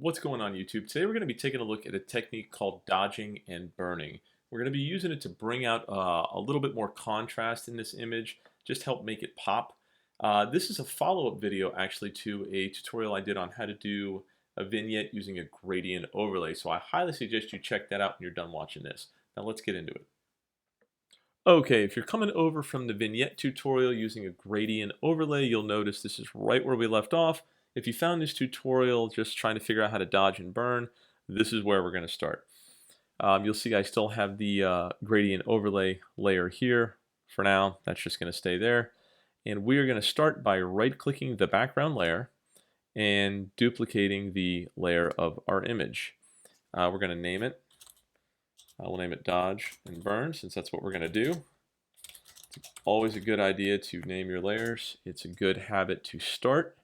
What's going on YouTube? Today we're going to be taking a look at a technique called dodging and burning. We're going to be using it to bring out a little bit more contrast in this image, just help make it pop. This is a follow-up video actually to a tutorial I did on how to do a vignette using a gradient overlay. So I highly suggest you check that out when you're done watching this. Now let's get into it. Okay, if you're coming over from the vignette tutorial using a gradient overlay, you'll notice this is right where we left off. If you found this tutorial just trying to figure out how to dodge and burn, this is where we're going to start. You'll see I still have the gradient overlay layer here. For now, that's just going to stay there. And we are going to start by right-clicking the background layer and duplicating the layer of our image. We're going to name it. We'll name it Dodge and Burn, since that's what we're going to do. It's always a good idea to name your layers. It's a good habit to start.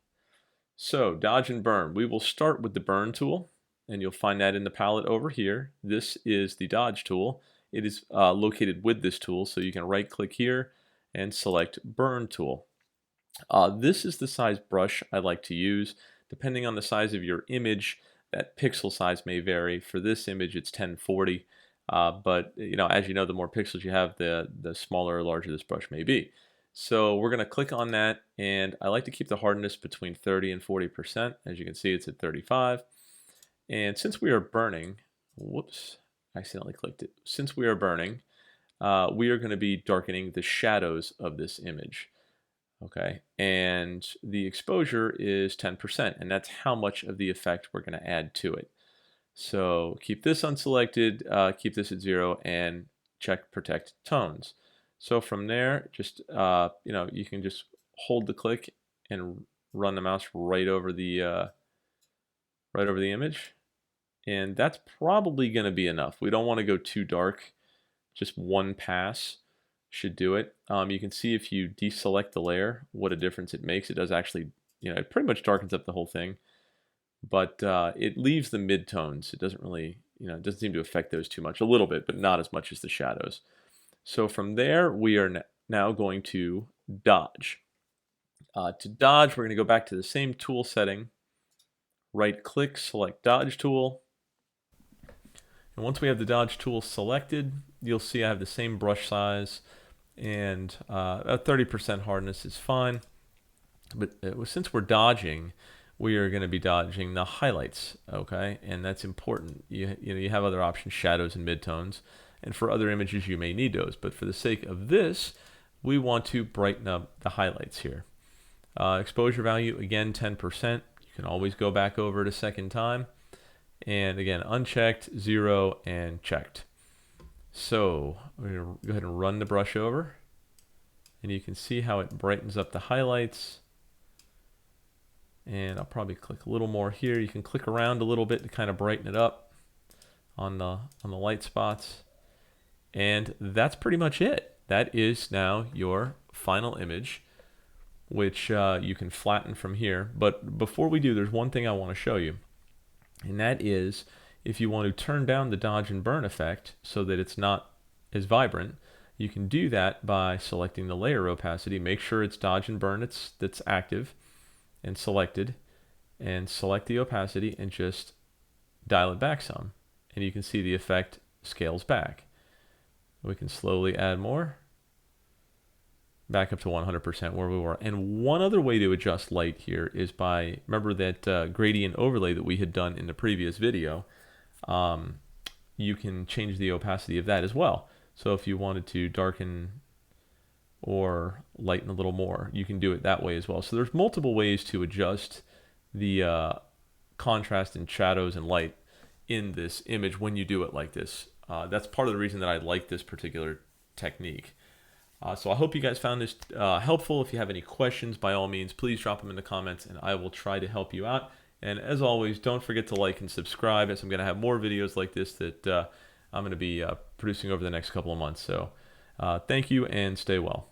So, Dodge and Burn. We will start with the Burn tool, and you'll find that in the palette over here. This is the Dodge tool. It is located with this tool, so you can right-click here and select Burn tool. This is the size brush I like to use. Depending on the size of your image, that pixel size may vary. For this image, it's 1040. But as you know, the more pixels you have, the smaller or larger this brush may be. So we're going to click on that, and I like to keep the hardness between 30 and 40%. As you can see, it's at 35. And since we are burning, whoops, I accidentally clicked it. Since we are burning, we are going to be darkening the shadows of this image. Okay, and the exposure is 10%, and that's how much of the effect we're going to add to it. So keep this unselected, keep this at 0, and check Protect Tones. So from there, just you can just hold the click and run the mouse right over the image, and that's probably going to be enough. We don't want to go too dark. Just one pass should do it. You can see if you deselect the layer, what a difference it makes. It does actually, it pretty much darkens up the whole thing. But it leaves the midtones. It doesn't really, it doesn't seem to affect those too much. A little bit, but not as much as the shadows. So from there, we are now going to dodge. To dodge, we're going to go back to the same tool setting. Right-click, select Dodge tool. And once we have the Dodge tool selected, you'll see I have the same brush size, and a 30% hardness is fine. But since we're dodging, we are going to be dodging the highlights, okay? And that's important. You have other options, shadows and midtones, and for other images you may need those. But for the sake of this, we want to brighten up the highlights here. Exposure value, again, 10%. You can always go back over it a second time. And again, unchecked, 0, and checked. So we're going to go ahead and run the brush over. And you can see how it brightens up the highlights. And I'll probably click a little more here. You can click around a little bit to kind of brighten it up on the light spots. And that's pretty much it. That is now your final image, which you can flatten from here. But before we do, there's one thing I want to show you. And that is, if you want to turn down the dodge and burn effect so that it's not as vibrant, you can do that by selecting the layer opacity. Make sure it's dodge and burn that's active and selected, and select the opacity and just dial it back some. And you can see the effect scales back. We can slowly add more, back up to 100% where we were. And one other way to adjust light here is by, remember that gradient overlay that we had done in the previous video, you can change the opacity of that as well. So if you wanted to darken or lighten a little more, you can do it that way as well. So there's multiple ways to adjust the contrast and shadows and light in this image when you do it like this. That's part of the reason that I like this particular technique. So I hope you guys found this helpful. If you have any questions, by all means, please drop them in the comments and I will try to help you out. And as always, don't forget to like and subscribe, as I'm going to have more videos like this that I'm going to be producing over the next couple of months. So thank you and stay well.